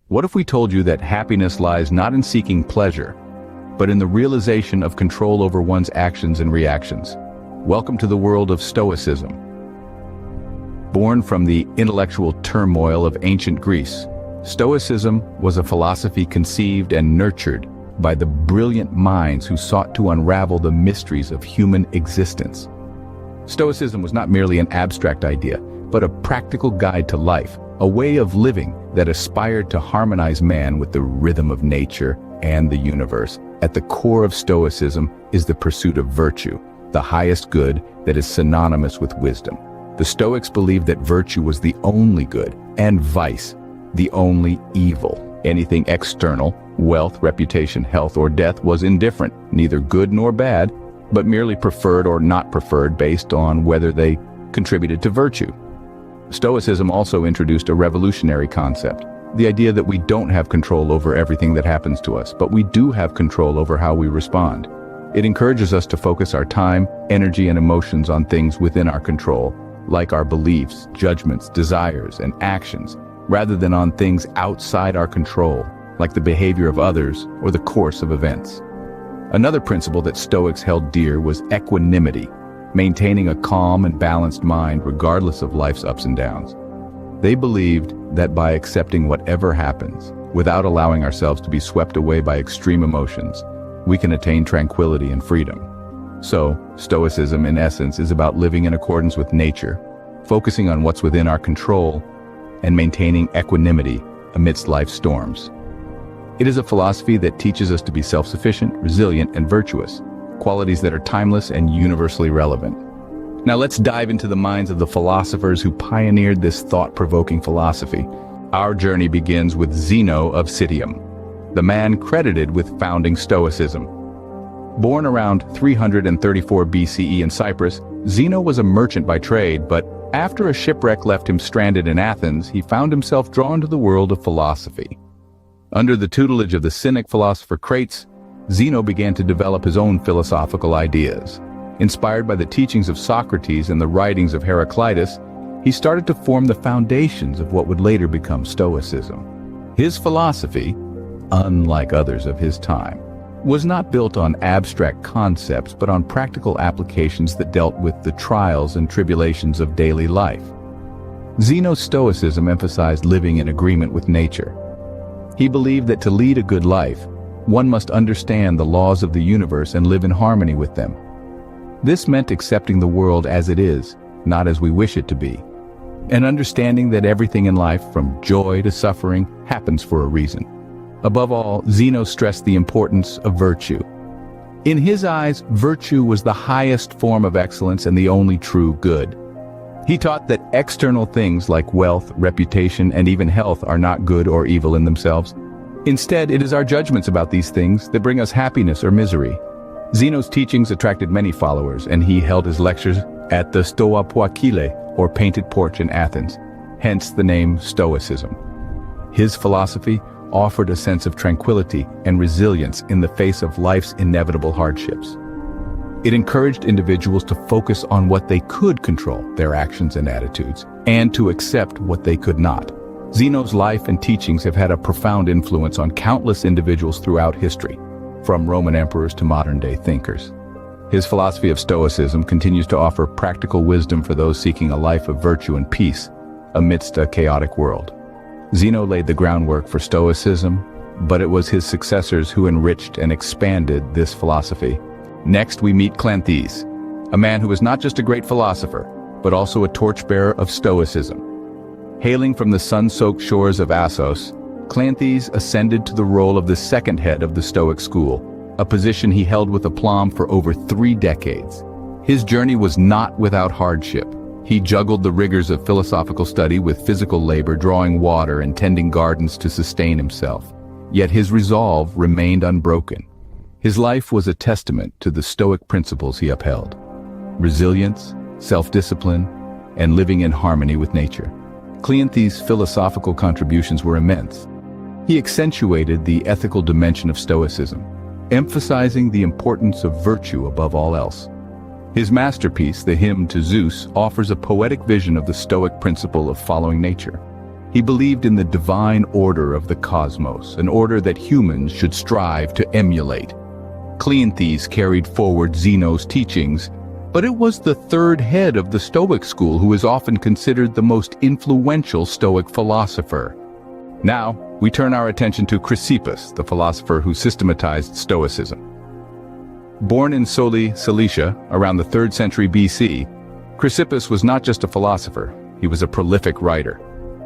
What if we told you that happiness lies not in seeking pleasure, but in the realization of control over one's actions and reactions? Welcome to the world of Stoicism. Born from the intellectual turmoil of ancient Greece, Stoicism was a philosophy conceived and nurtured by the brilliant minds who sought to unravel the mysteries of human existence. Stoicism was not merely an abstract idea, but a practical guide to life, a way of living that aspired to harmonize man with the rhythm of nature and the universe. At the core of Stoicism is the pursuit of virtue, the highest good that is synonymous with wisdom. The Stoics believed that virtue was the only good, and vice, the only evil. Anything external, wealth, reputation, health, or death, was indifferent, neither good nor bad, but merely preferred or not preferred based on whether they contributed to virtue. Stoicism also introduced a revolutionary concept, the idea that we don't have control over everything that happens to us, but we do have control over how we respond. It encourages us to focus our time, energy, and emotions on things within our control, like our beliefs, judgments, desires, and actions, rather than on things outside our control, like the behavior of others or the course of events. Another principle that Stoics held dear was equanimity, maintaining a calm and balanced mind regardless of life's ups and downs. They believed that by accepting whatever happens, without allowing ourselves to be swept away by extreme emotions, we can attain tranquility and freedom. So, Stoicism, in essence, is about living in accordance with nature, focusing on what's within our control, and maintaining equanimity amidst life's storms. It is a philosophy that teaches us to be self-sufficient, resilient, and virtuous, qualities that are timeless and universally relevant. Now let's dive into the minds of the philosophers who pioneered this thought-provoking philosophy. Our journey begins with Zeno of Citium, the man credited with founding Stoicism. Born around 334 BCE in Cyprus, Zeno was a merchant by trade, but after a shipwreck left him stranded in Athens, he found himself drawn to the world of philosophy. Under the tutelage of the Cynic philosopher Crates, Zeno began to develop his own philosophical ideas. Inspired by the teachings of Socrates and the writings of Heraclitus, he started to form the foundations of what would later become Stoicism. His philosophy, unlike others of his time, was not built on abstract concepts but on practical applications that dealt with the trials and tribulations of daily life. Zeno's Stoicism emphasized living in agreement with nature. He believed that to lead a good life, one must understand the laws of the universe and live in harmony with them. This meant accepting the world as it is, not as we wish it to be, and understanding that everything in life, from joy to suffering, happens for a reason. Above all, Zeno stressed the importance of virtue. In his eyes, virtue was the highest form of excellence and the only true good. He taught that external things like wealth, reputation, and even health are not good or evil in themselves. Instead, it is our judgments about these things that bring us happiness or misery. Zeno's teachings attracted many followers, and he held his lectures at the Stoa Poikile, or Painted Porch in Athens, hence the name Stoicism. His philosophy offered a sense of tranquility and resilience in the face of life's inevitable hardships. It encouraged individuals to focus on what they could control, their actions and attitudes, and to accept what they could not. Zeno's life and teachings have had a profound influence on countless individuals throughout history, from Roman emperors to modern-day thinkers. His philosophy of Stoicism continues to offer practical wisdom for those seeking a life of virtue and peace amidst a chaotic world. Zeno laid the groundwork for Stoicism, but it was his successors who enriched and expanded this philosophy. Next, we meet Cleanthes, a man who was not just a great philosopher, but also a torchbearer of Stoicism. Hailing from the sun-soaked shores of Assos, Cleanthes ascended to the role of the second head of the Stoic school, a position he held with aplomb for over 3 decades. His journey was not without hardship. He juggled the rigors of philosophical study with physical labor, drawing water and tending gardens to sustain himself. Yet his resolve remained unbroken. His life was a testament to the Stoic principles he upheld: resilience, self-discipline, and living in harmony with nature. Cleanthes' philosophical contributions were immense. He accentuated the ethical dimension of Stoicism, emphasizing the importance of virtue above all else. His masterpiece, the Hymn to Zeus, offers a poetic vision of the Stoic principle of following nature. He believed in the divine order of the cosmos, an order that humans should strive to emulate. Cleanthes carried forward Zeno's teachings, but it was the third head of the Stoic school who is often considered the most influential Stoic philosopher. Now, we turn our attention to Chrysippus, the philosopher who systematized Stoicism. Born in Soli, Cilicia, around the 3rd century BC, Chrysippus was not just a philosopher, he was a prolific writer.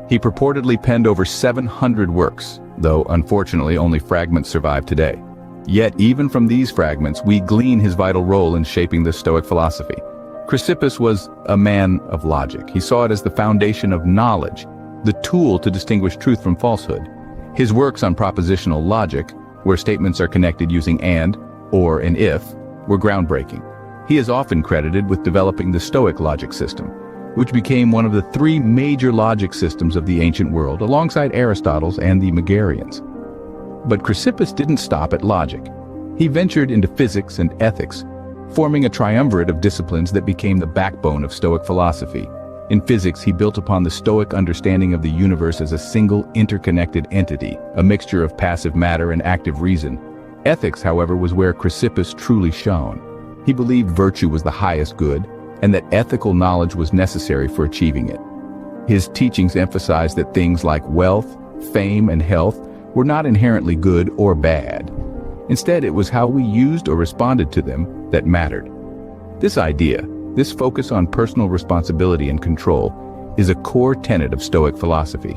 He purportedly penned over 700 works, though unfortunately only fragments survive today. Yet even from these fragments, we glean his vital role in shaping the Stoic philosophy. Chrysippus was a man of logic. He saw it as the foundation of knowledge, the tool to distinguish truth from falsehood. His works on propositional logic, where statements are connected using and, or, and if, were groundbreaking. He is often credited with developing the Stoic logic system, which became one of the 3 major logic systems of the ancient world, alongside Aristotle's and the Megarians. But Chrysippus didn't stop at logic. He ventured into physics and ethics, forming a triumvirate of disciplines that became the backbone of Stoic philosophy. In physics, he built upon the Stoic understanding of the universe as a single interconnected entity, a mixture of passive matter and active reason. Ethics, however, was where Chrysippus truly shone. He believed virtue was the highest good, and that ethical knowledge was necessary for achieving it. His teachings emphasized that things like wealth, fame, and health were not inherently good or bad. Instead, it was how we used or responded to them that mattered. This idea, this focus on personal responsibility and control, is a core tenet of Stoic philosophy.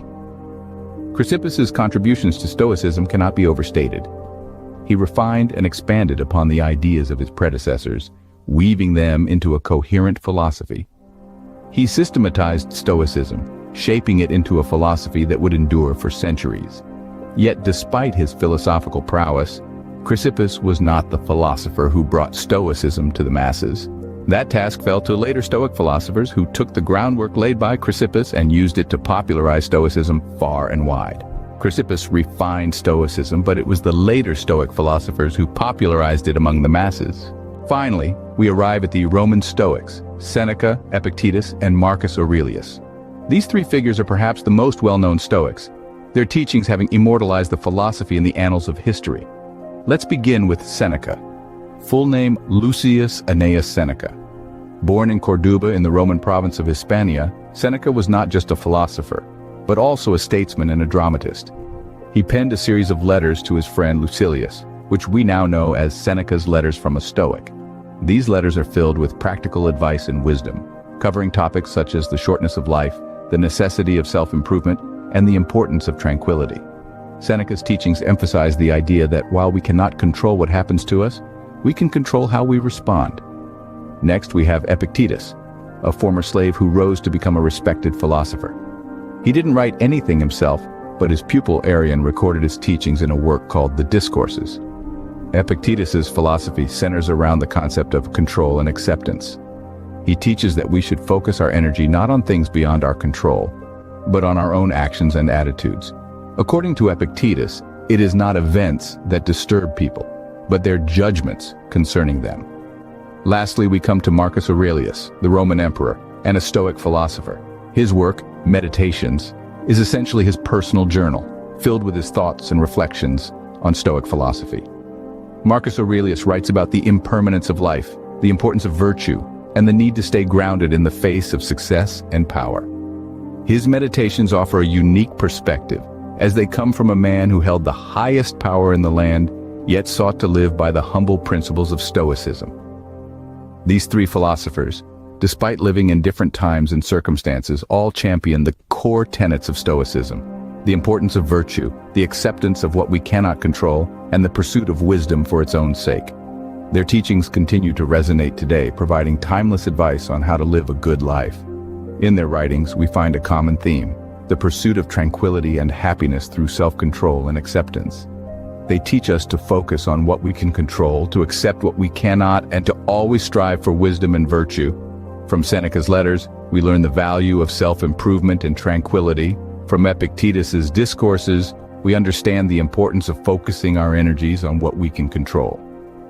Chrysippus's contributions to Stoicism cannot be overstated. He refined and expanded upon the ideas of his predecessors, weaving them into a coherent philosophy. He systematized Stoicism, shaping it into a philosophy that would endure for centuries. Yet despite his philosophical prowess, Chrysippus was not the philosopher who brought Stoicism to the masses. That task fell to later Stoic philosophers who took the groundwork laid by Chrysippus and used it to popularize Stoicism far and wide. Chrysippus refined Stoicism, but it was the later Stoic philosophers who popularized it among the masses. Finally, we arrive at the Roman Stoics, Seneca, Epictetus, and Marcus Aurelius. These 3 figures are perhaps the most well-known Stoics, their teachings having immortalized the philosophy in the annals of history. Let's begin with Seneca. Full name Lucius Annaeus Seneca. Born in Corduba in the Roman province of Hispania, Seneca was not just a philosopher, but also a statesman and a dramatist. He penned a series of letters to his friend Lucilius, which we now know as Seneca's Letters from a Stoic. These letters are filled with practical advice and wisdom, covering topics such as the shortness of life, the necessity of self-improvement, and the importance of tranquility. Seneca's teachings emphasize the idea that while we cannot control what happens to us, we can control how we respond. Next, we have Epictetus, a former slave who rose to become a respected philosopher. He didn't write anything himself, but his pupil Arrian recorded his teachings in a work called the Discourses. Epictetus's philosophy centers around the concept of control and acceptance. He teaches that we should focus our energy not on things beyond our control, but on our own actions and attitudes. According to Epictetus, it is not events that disturb people, but their judgments concerning them. Lastly, we come to Marcus Aurelius, the Roman emperor, and a Stoic philosopher. His work, Meditations, is essentially his personal journal, filled with his thoughts and reflections on Stoic philosophy. Marcus Aurelius writes about the impermanence of life, the importance of virtue, and the need to stay grounded in the face of success and power. His meditations offer a unique perspective, as they come from a man who held the highest power in the land, yet sought to live by the humble principles of Stoicism. These 3 philosophers, despite living in different times and circumstances, all champion the core tenets of Stoicism: the importance of virtue, the acceptance of what we cannot control, and the pursuit of wisdom for its own sake. Their teachings continue to resonate today, providing timeless advice on how to live a good life. In their writings, we find a common theme: the pursuit of tranquility and happiness through self-control and acceptance. They teach us to focus on what we can control, to accept what we cannot, and to always strive for wisdom and virtue. From Seneca's letters, we learn the value of self-improvement and tranquility. From Epictetus's Discourses, we understand the importance of focusing our energies on what we can control.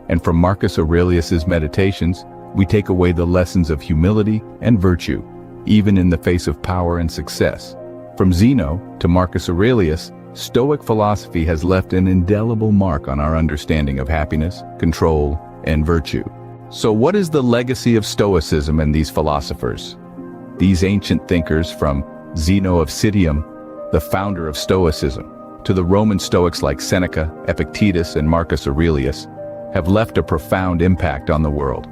And from Marcus Aurelius's Meditations, we take away the lessons of humility and virtue, even in the face of power and success. From Zeno to Marcus Aurelius, Stoic philosophy has left an indelible mark on our understanding of happiness, control, and virtue. So what is the legacy of Stoicism and these philosophers? These ancient thinkers, from Zeno of Citium, the founder of Stoicism, to the Roman Stoics like Seneca, Epictetus, and Marcus Aurelius, have left a profound impact on the world.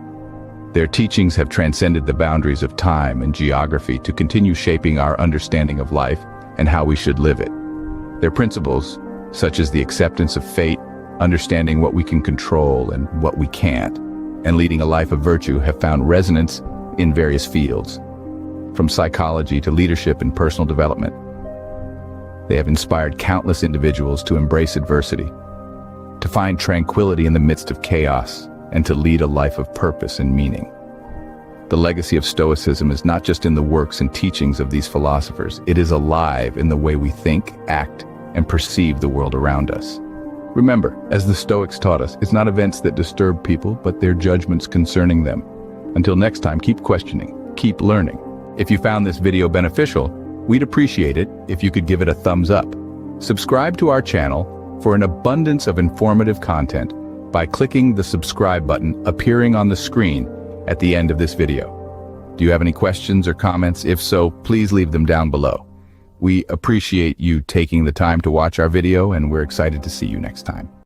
Their teachings have transcended the boundaries of time and geography to continue shaping our understanding of life and how we should live it. Their principles, such as the acceptance of fate, understanding what we can control and what we can't, and leading a life of virtue, have found resonance in various fields. From psychology to leadership and personal development, they have inspired countless individuals to embrace adversity, to find tranquility in the midst of chaos, and to lead a life of purpose and meaning. The legacy of Stoicism is not just in the works and teachings of these philosophers, it is alive in the way we think, act, and perceive the world around us. Remember, as the Stoics taught us, it's not events that disturb people, but their judgments concerning them. Until next time, keep questioning, keep learning. If you found this video beneficial, we'd appreciate it if you could give it a thumbs up. Subscribe to our channel for an abundance of informative content by clicking the subscribe button appearing on the screen at the end of this video. Do you have any questions or comments? If so, please leave them down below. We appreciate you taking the time to watch our video, and we're excited to see you next time.